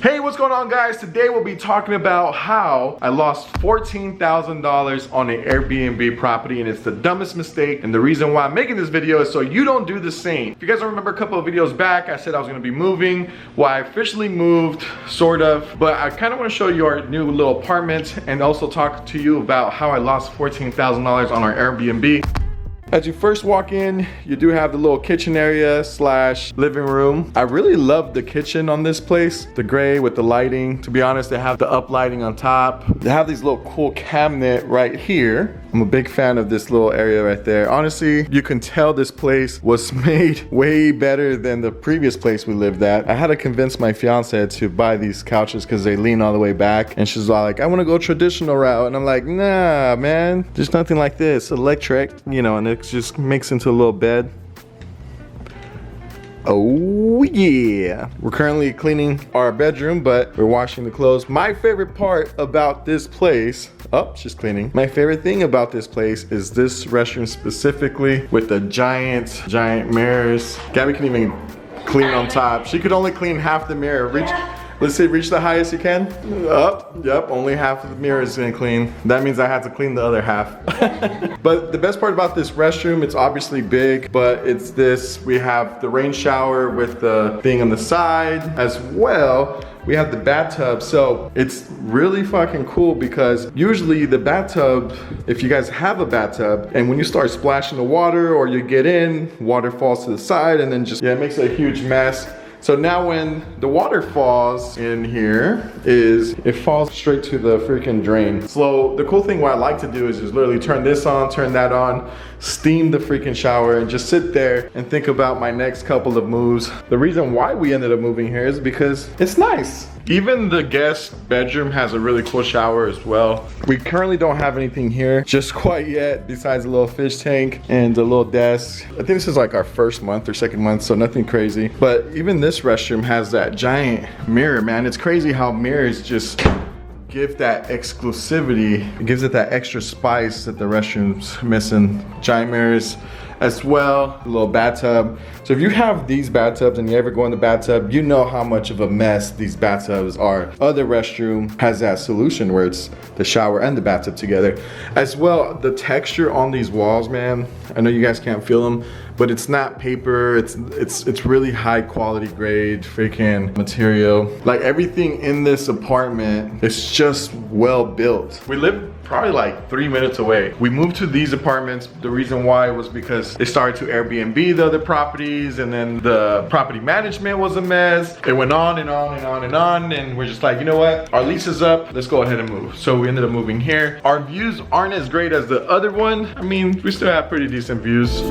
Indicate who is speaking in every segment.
Speaker 1: Hey, what's going on, guys? Today we'll be talking about how I lost $14,000 on an Airbnb property, and it's the dumbest mistake. And the reason why I'm making this video is so you don't do the same. If you guys don't remember a couple of videos back, I said I was gonna be moving. Well, I officially moved, sort of, but I kind of want to show you our new little apartment and also talk to you about how I lost $14,000 on our Airbnb. As you first walk in, you do have the little kitchen area slash living room. I really love the kitchen on this place. The gray with the lighting. To be honest, they have the up lighting on top. They have these little cool cabinet right here. I'm a big fan of this little area right there. Honestly, you can tell this place was made way better than the previous place we lived at. I had to convince my fiance to buy these couches because they lean all the way back. And she's all like, I want to go traditional route. And I'm like, nah, man, there's nothing like this. Electric, you know, and it just makes into a little bed. Oh yeah. We're currently cleaning our bedroom, but we're washing the clothes. My favorite part about this place, oh, she's cleaning. My favorite thing about this place is this restroom specifically with the giant mirrors. Gabby can even clean on top. She could only clean half the mirror. Let's see, reach the highest you can. Up, yep, only half of the mirror is gonna clean. That means I have to clean the other half. But the best part about this restroom, it's obviously big, but it's this, we have the rain shower with the thing on the side as well. We have the bathtub, so it's really fucking cool because usually the bathtub, if you guys have a bathtub, and when you start splashing the water or you get in, water falls to the side and then just, yeah, it makes a huge mess. So now when the water falls in here, it falls straight to the freaking drain. So the cool thing what I like to do is just literally turn this on, turn that on, steam the freaking shower, and just sit there and think about my next couple of moves. The reason why we ended up moving here is because it's nice. Even the guest bedroom has a really cool shower as well. We currently don't have anything here just quite yet besides a little fish tank and a little desk. I think this is like our first month or second month, so nothing crazy. But even this restroom has that giant mirror, man. It's crazy how mirrors just give that exclusivity. It gives it that extra spice that the restroom's missing. Giant mirrors as well, a little bathtub. So if you have these bathtubs and you ever go in the bathtub, you know how much of a mess these bathtubs are. Other restroom has that solution where it's the shower and the bathtub together. As well, the texture on these walls, man, I know you guys can't feel them, but it's not paper, it's really high quality grade freaking material. Like everything in this apartment is just well built. We live probably like 3 minutes away. We moved to these apartments. The reason why was because they started to Airbnb the other properties, and then the property management was a mess. It went on and on and on and on, and we're just like, you know what? Our lease is up, let's go ahead and move. So we ended up moving here. Our views aren't as great as the other one. I mean, we still have pretty decent views.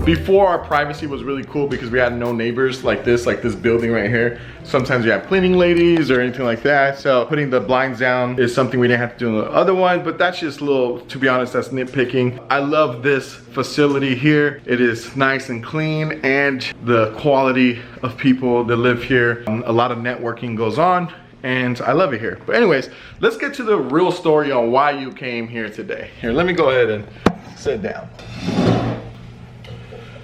Speaker 1: Before, our privacy was really cool because we had no neighbors like this building right here. Sometimes you have cleaning ladies or anything like that. So putting the blinds down is something we didn't have to do in the other one, but that's just a little, to be honest, that's nitpicking. I love this facility here. It is nice and clean, and the quality of people that live here. A lot of networking goes on, and I love it here. But anyways, let's get to the real story on why you came here today. Here, let me go ahead and sit down.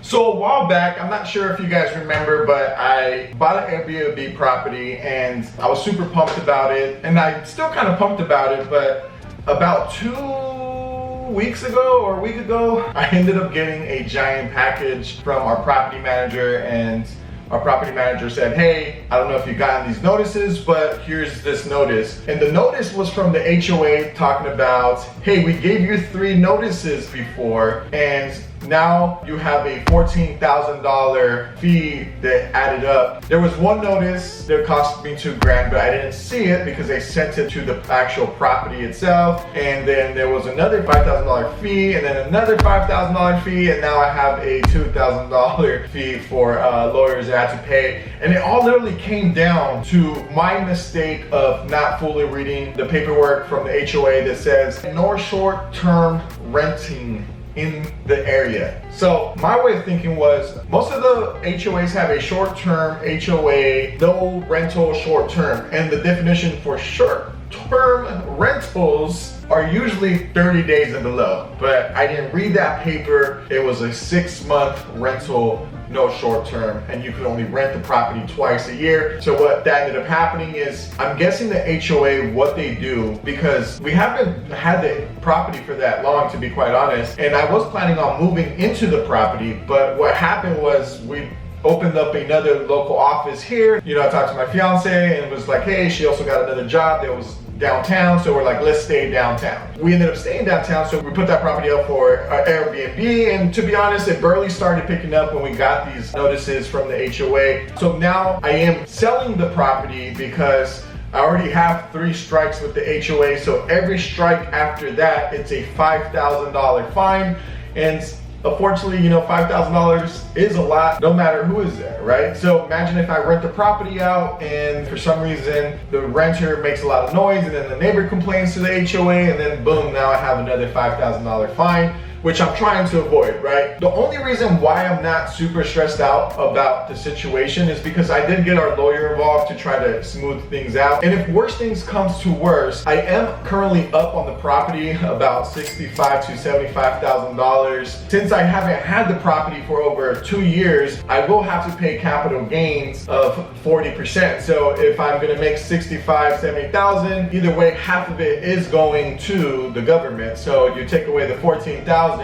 Speaker 1: So a while back, I'm not sure if you guys remember, but I bought an Airbnb property and I was super pumped about it, and I'm still kind of pumped about it, but about 2 weeks ago or a week ago, I ended up getting a giant package from our property manager, and our property manager said, hey, I don't know if you've gotten these notices, but here's this notice. And the notice was from the HOA talking about, hey, we gave you 3 notices before, and now you have a $14,000 fee that added up. There was one notice that cost me $2 grand, but I didn't see it because they sent it to the actual property itself. And then there was another $5,000 fee, and then another $5,000 fee, and now I have a $2,000 fee for lawyers that I had to pay. And it all literally came down to my mistake of not fully reading the paperwork from the HOA that says no short-term renting in the area. So my way of thinking was, most of the HOAs have a short-term HOA, no rental short-term, and the definition for short-term rentals are usually 30 days and below. But I didn't read that paper. It was a 6-month rental no short term, and you could only rent the property twice a year. So what that ended up happening is, I'm guessing the HOA, what they do, because we haven't had the property for that long, to be quite honest, and I was planning on moving into the property, but what happened was we opened up another local office here. You know, I talked to my fiance and was like, hey, she also got another job that was downtown, so we're like, let's stay downtown. We ended up staying downtown, so we put that property up for Airbnb, and to be honest, it barely started picking up when we got these notices from the HOA. So now I am selling the property because I already have 3 strikes with the HOA, so every strike after that, it's a $5,000 fine. And unfortunately, you know, $5,000 is a lot, no matter who is there, right? So imagine if I rent the property out and for some reason the renter makes a lot of noise, and then the neighbor complains to the HOA, and then boom, now I have another $5,000 fine, which I'm trying to avoid, right? The only reason why I'm not super stressed out about the situation is because I did get our lawyer involved to try to smooth things out. And if worse things comes to worse, I am currently up on the property about $65,000 to $75,000. Since I haven't had the property for over 2 years, I will have to pay capital gains of 40%. So if I'm gonna make $65,000, $70,000, either way, half of it is going to the government. So you take away the $14,000,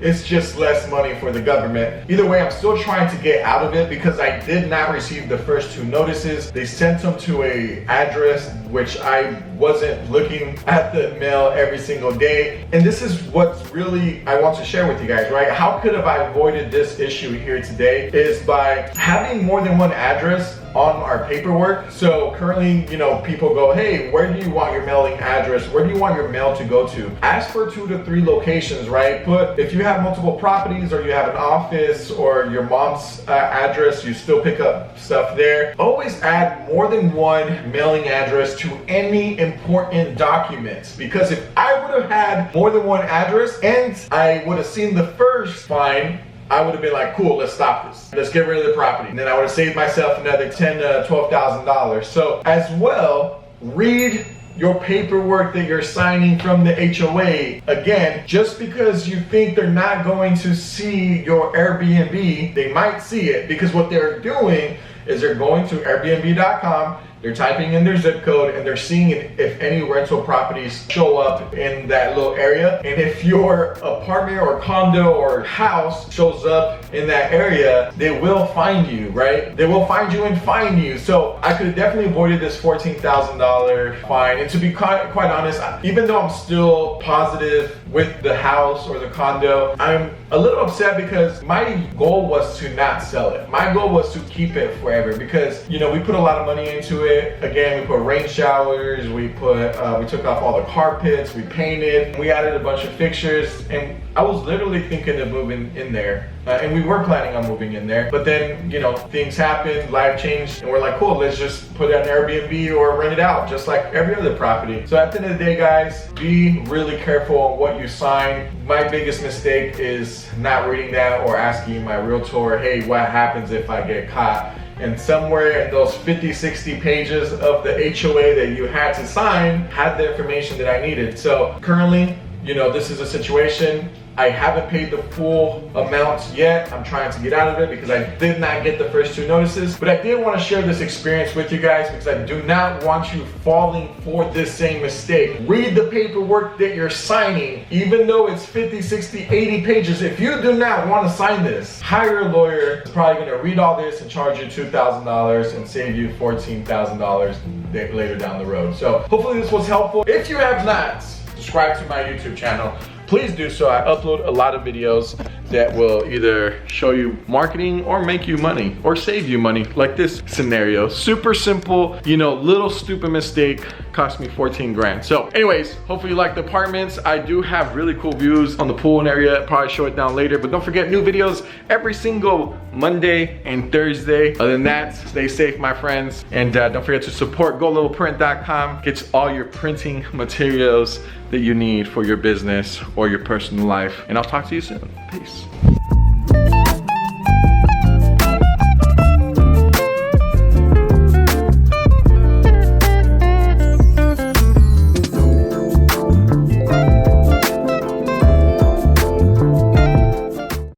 Speaker 1: it's just less money for the government. Either way, I'm still trying to get out of it because I did not receive the first 2 notices. They sent them to a address which I wasn't looking at the mail every single day. And this is what's really I want to share with you guys, right? How could have I avoided this issue here today is by having more than one address on our paperwork. So currently, you know, people go, hey, where do you want your mailing address? Where do you want your mail to go to? Ask for 2 to 3 locations, right? But if you have multiple properties, or you have an office, or your mom's address, you still pick up stuff there. Always add more than one mailing address to any important documents, because if I would have had more than one address and I would have seen the first fine, I would have been like, cool, let's stop this. Let's get rid of the property. And then I would have saved myself another $10,000 to $12,000. So as well, read your paperwork that you're signing from the HOA. Again, just because you think they're not going to see your Airbnb, they might see it, because what they're doing is they're going to Airbnb.com, they're typing in their zip code, and they're seeing if any rental properties show up in that little area. And if your apartment or condo or house shows up in that area, they will find you, right? They will find you and fine you. So I could have definitely avoided this $14,000 fine. And to be quite honest, even though I'm still positive with the house or the condo, I'm a little upset because my goal was to not sell it. My goal was to keep it forever because, you know, we put a lot of money into it. Again, we put rain showers, we took off all the carpets, we painted, we added a bunch of fixtures, and I was literally thinking of moving in there. And we were planning on moving in there, but then, you know, things happened, life changed, and we're like, cool, let's just put it on Airbnb or rent it out, just like every other property. So at the end of the day, guys, be really careful on what you sign. My biggest mistake is not reading that or asking my realtor, hey, what happens if I get caught? And somewhere in those 50, 60 pages of the HOA that you had to sign had the information that I needed. So currently, you know, this is a situation. I haven't paid the full amounts yet. I'm trying to get out of it because I did not get the first 2 notices. But I did want to share this experience with you guys because I do not want you falling for this same mistake. Read the paperwork that you're signing, even though it's 50, 60, 80 pages. If you do not want to sign this, hire a lawyer. It's probably going to read all this and charge you $2,000 and save you $14,000 later down the road. So hopefully this was helpful. If you have not subscribed to my YouTube channel, please do so. I upload a lot of videos that will either show you marketing or make you money or save you money, like this scenario. Super simple, you know, little stupid mistake cost me 14 grand. So anyways, hopefully you like the apartments. I do have really cool views on the pool and area. I'll probably show it down later, but don't forget, new videos every single Monday and Thursday. Other than that, stay safe, my friends. And don't forget to support GoLittlePrint.com. Gets all your printing materials that you need for your business or your personal life. And I'll talk to you soon. Peace.